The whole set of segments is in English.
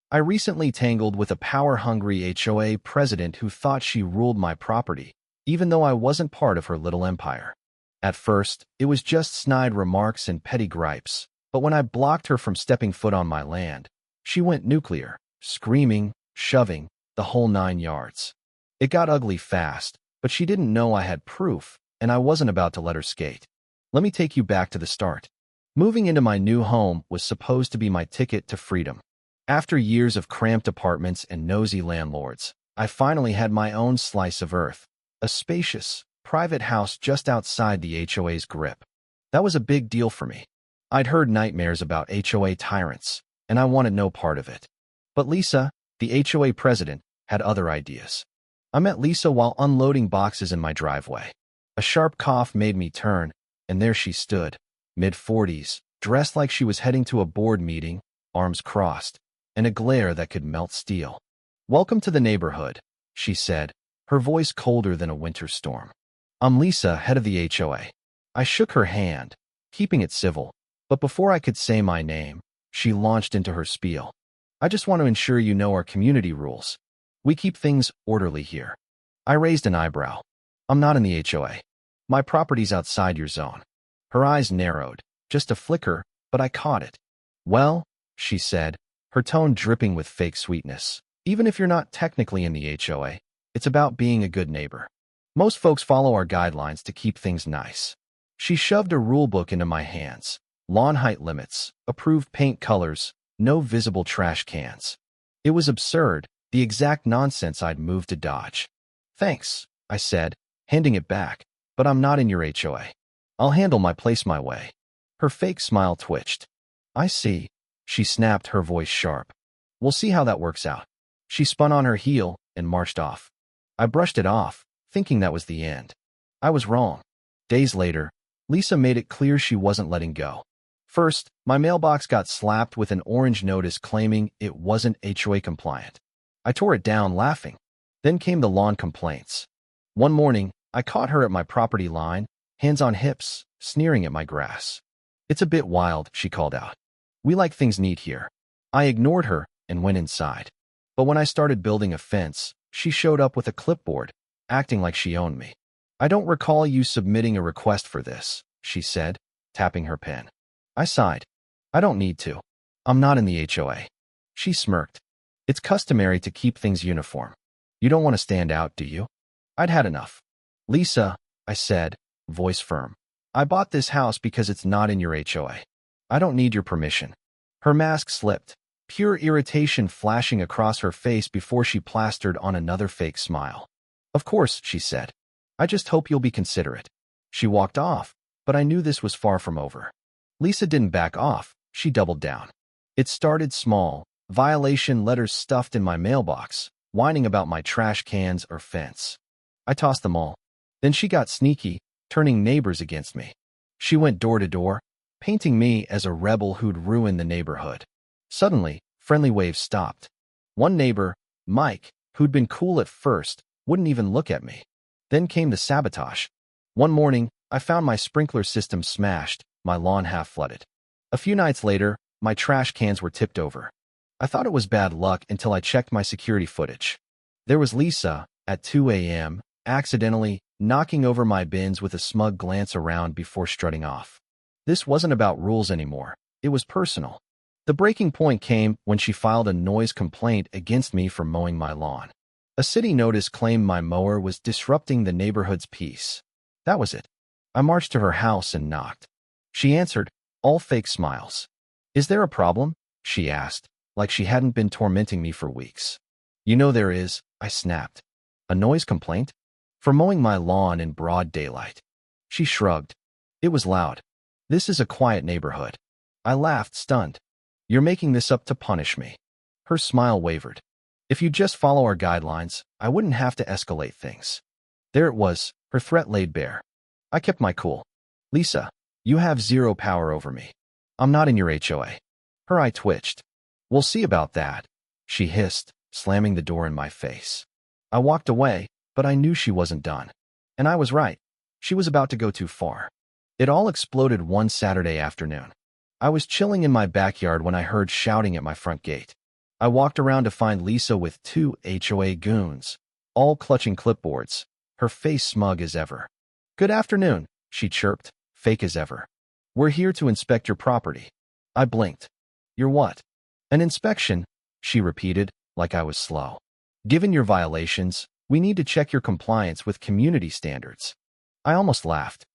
I recently tangled with a power-hungry HOA president who thought she ruled my property, even though I wasn't part of her little empire. At first, it was just snide remarks and petty gripes, but when I blocked her from stepping foot on my land, she went nuclear, screaming, shoving, the whole 9 yards. It got ugly fast, but she didn't know I had proof, and I wasn't about to let her skate. Let me take you back to the start. Moving into my new home was supposed to be my ticket to freedom. After years of cramped apartments and nosy landlords, I finally had my own slice of earth, a spacious, private house just outside the HOA's grip. That was a big deal for me. I'd heard nightmares about HOA tyrants, and I wanted no part of it. But Lisa, the HOA president, had other ideas. I met Lisa while unloading boxes in my driveway. A sharp cough made me turn, and there she stood, mid-40s, dressed like she was heading to a board meeting, arms crossed, and a glare that could melt steel. "Welcome to the neighborhood," she said, her voice colder than a winter storm. "I'm Lisa, head of the HOA. I shook her hand, keeping it civil, but before I could say my name, she launched into her spiel. "I just want to ensure you know our community rules. We keep things orderly here." I raised an eyebrow. "I'm not in the HOA. My property's outside your zone." Her eyes narrowed, just a flicker, but I caught it. "Well," she said, her tone dripping with fake sweetness, "even if you're not technically in the HOA, it's about being a good neighbor. Most folks follow our guidelines to keep things nice." She shoved a rule book into my hands. Lawn height limits, approved paint colors, no visible trash cans. It was absurd, the exact nonsense I'd moved to dodge. "Thanks," I said, handing it back, "but I'm not in your HOA. I'll handle my place my way." Her fake smile twitched. "I see," she snapped, her voice sharp. "We'll see how that works out." She spun on her heel and marched off. I brushed it off, thinking that was the end. I was wrong. Days later, Lisa made it clear she wasn't letting go. First, my mailbox got slapped with an orange notice claiming it wasn't HOA compliant. I tore it down, laughing. Then came the lawn complaints. One morning, I caught her at my property line, hands on hips, sneering at my grass. "It's a bit wild," she called out. "We like things neat here." I ignored her and went inside. But when I started building a fence, she showed up with a clipboard, acting like she owned me. "I don't recall you submitting a request for this," she said, tapping her pen. I sighed. "I don't need to. I'm not in the HOA." She smirked. "It's customary to keep things uniform. You don't want to stand out, do you?" I'd had enough. "Lisa," I said, voice firm, "I bought this house because it's not in your HOA. I don't need your permission." Her mask slipped, pure irritation flashing across her face before she plastered on another fake smile. "Of course," she said. "I just hope you'll be considerate." She walked off, but I knew this was far from over. Lisa didn't back off, she doubled down. It started small, violation letters stuffed in my mailbox, whining about my trash cans or fence. I tossed them all. Then she got sneaky, turning neighbors against me. She went door to door, painting me as a rebel who'd ruined the neighborhood. Suddenly, friendly waves stopped. One neighbor, Mike, who'd been cool at first, wouldn't even look at me. Then came the sabotage. One morning, I found my sprinkler system smashed, my lawn half flooded. A few nights later, my trash cans were tipped over. I thought it was bad luck until I checked my security footage. There was Lisa, at 2 a.m., accidentally knocking over my bins with a smug glance around before strutting off. This wasn't about rules anymore. It was personal. The breaking point came when she filed a noise complaint against me for mowing my lawn. A city notice claimed my mower was disrupting the neighborhood's peace. That was it. I marched to her house and knocked. She answered, all fake smiles. "Is there a problem?" she asked, like she hadn't been tormenting me for weeks. "You know there is," I snapped. "A noise complaint?" "For mowing my lawn in broad daylight." She shrugged. "It was loud. This is a quiet neighborhood." I laughed, stunned. "You're making this up to punish me." Her smile wavered. "If you just follow our guidelines, I wouldn't have to escalate things." There it was, her threat laid bare. I kept my cool. "Lisa, you have zero power over me. I'm not in your HOA." Her eye twitched. "We'll see about that," she hissed, slamming the door in my face. I walked away, but I knew she wasn't done. And I was right. She was about to go too far. It all exploded one Saturday afternoon. I was chilling in my backyard when I heard shouting at my front gate. I walked around to find Lisa with two HOA goons, all clutching clipboards, her face smug as ever. "Good afternoon," she chirped, fake as ever. "We're here to inspect your property." I blinked. "Your what?" "An inspection," she repeated, like I was slow. "Given your violations, we need to check your compliance with community standards." I almost laughed.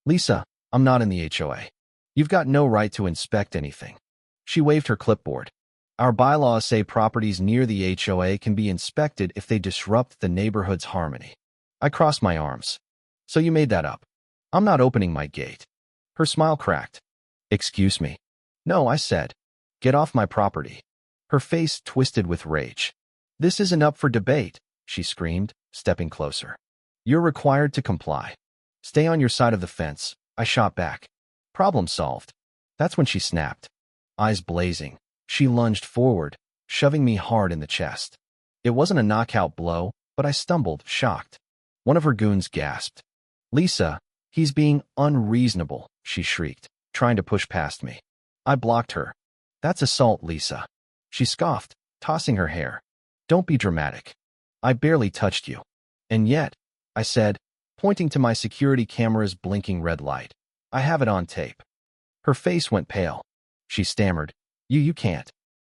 "Lisa, I'm not in the HOA. You've got no right to inspect anything." She waved her clipboard. "Our bylaws say properties near the HOA can be inspected if they disrupt the neighborhood's harmony." I crossed my arms. "So you made that up?" "I'm not opening my gate." Her smile cracked. "Excuse me." "No," I said. "Get off my property." Her face twisted with rage. "This isn't up for debate," she screamed, stepping closer. "You're required to comply." "Stay on your side of the fence," I shot back. "Problem solved." That's when she snapped. Eyes blazing, she lunged forward, shoving me hard in the chest. It wasn't a knockout blow, but I stumbled, shocked. One of her goons gasped. "Lisa, he's being unreasonable," she shrieked, trying to push past me. I blocked her. "That's assault, Lisa." She scoffed, tossing her hair. "Don't be dramatic. I barely touched you." "And yet," I said, pointing to my security camera's blinking red light, "I have it on tape." Her face went pale. She stammered, You can't."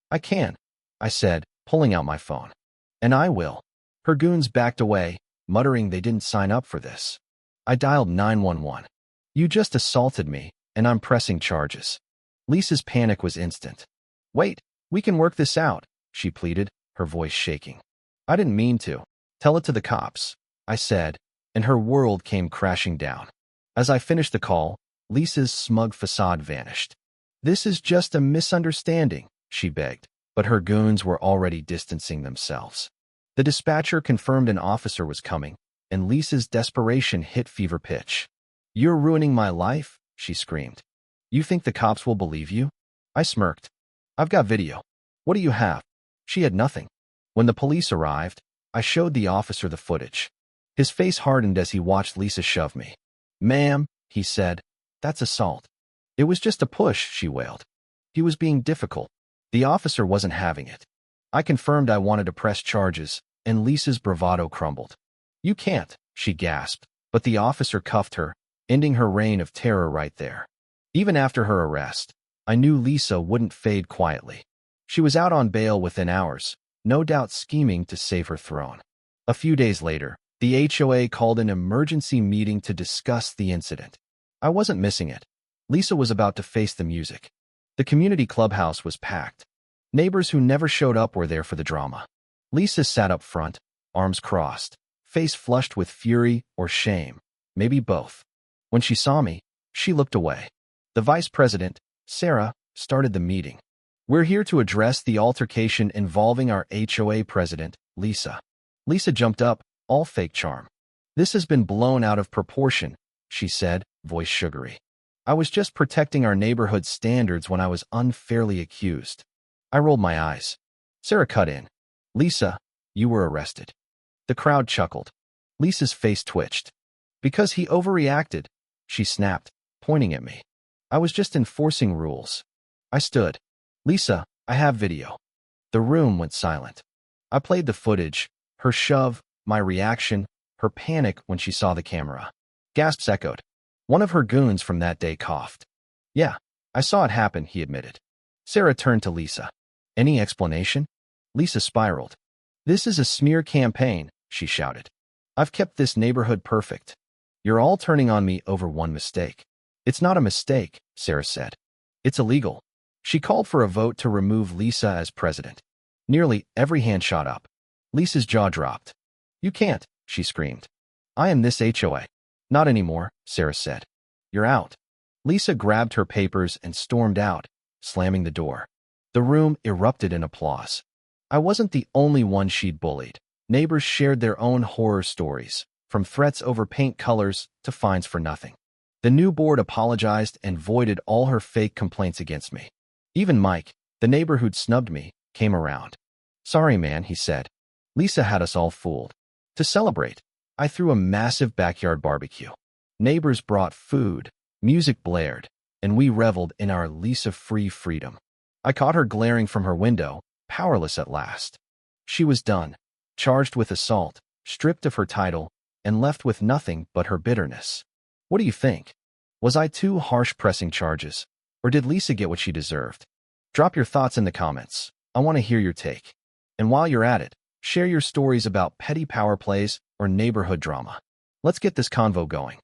"I can," I said, pulling out my phone. "And I will." Her goons backed away, muttering they didn't sign up for this. I dialed 911. "You just assaulted me, and I'm pressing charges." Lisa's panic was instant. "Wait, we can work this out," she pleaded, her voice shaking. "I didn't mean to." "Tell it to the cops," I said, and her world came crashing down. As I finished the call, Lisa's smug facade vanished. "This is just a misunderstanding," she begged, but her goons were already distancing themselves. The dispatcher confirmed an officer was coming, and Lisa's desperation hit fever pitch. "You're ruining my life," she screamed. "You think the cops will believe you?" I smirked. "I've got video." "What do you have?" She had nothing. When the police arrived, I showed the officer the footage. His face hardened as he watched Lisa shove me. "Ma'am," he said, "that's assault." "It was just a push," she wailed. He was being difficult. The officer wasn't having it. I confirmed I wanted to press charges, and Lisa's bravado crumbled. "You can't," she gasped, but the officer cuffed her, ending her reign of terror right there. Even after her arrest, I knew Lisa wouldn't fade quietly. She was out on bail within hours, no doubt scheming to save her throne. A few days later, the HOA called an emergency meeting to discuss the incident. I wasn't missing it. Lisa was about to face the music. The community clubhouse was packed. Neighbors who never showed up were there for the drama. Lisa sat up front, arms crossed, face flushed with fury or shame, maybe both. When she saw me, she looked away. The vice president, Sarah, started the meeting. "We're here to address the altercation involving our HOA president, Lisa." Lisa jumped up, all fake charm. "This has been blown out of proportion," she said, voice sugary. "I was just protecting our neighborhood standards when I was unfairly accused." I rolled my eyes. Sarah cut in. "Lisa, you were arrested." The crowd chuckled. Lisa's face twitched. "Because he overreacted," she snapped, pointing at me. "I was just enforcing rules." I stood. "Lisa, I have video." The room went silent. I played the footage, her shove, my reaction, her panic when she saw the camera. Gasps echoed. One of her goons from that day coughed. "Yeah, I saw it happen," he admitted. Sarah turned to Lisa. "Any explanation?" Lisa spiraled. "This is a smear campaign," she shouted. "I've kept this neighborhood perfect. You're all turning on me over one mistake." "It's not a mistake," Sarah said. "It's illegal." She called for a vote to remove Lisa as president. Nearly every hand shot up. Lisa's jaw dropped. "You can't," she screamed. "I am this HOA." "Not anymore," Sarah said. "You're out." Lisa grabbed her papers and stormed out, slamming the door. The room erupted in applause. I wasn't the only one she'd bullied. Neighbors shared their own horror stories, from threats over paint colors to fines for nothing. The new board apologized and voided all her fake complaints against me. Even Mike, the neighbor who'd snubbed me, came around. "Sorry, man," he said. "Lisa had us all fooled." To celebrate, I threw a massive backyard barbecue. Neighbors brought food, music blared, and we reveled in our Lisa-free freedom. I caught her glaring from her window, powerless at last. She was done, charged with assault, stripped of her title, and left with nothing but her bitterness. What do you think? Was I too harsh pressing charges, or did Lisa get what she deserved? Drop your thoughts in the comments. I want to hear your take. And while you're at it, share your stories about petty power plays or neighborhood drama. Let's get this convo going.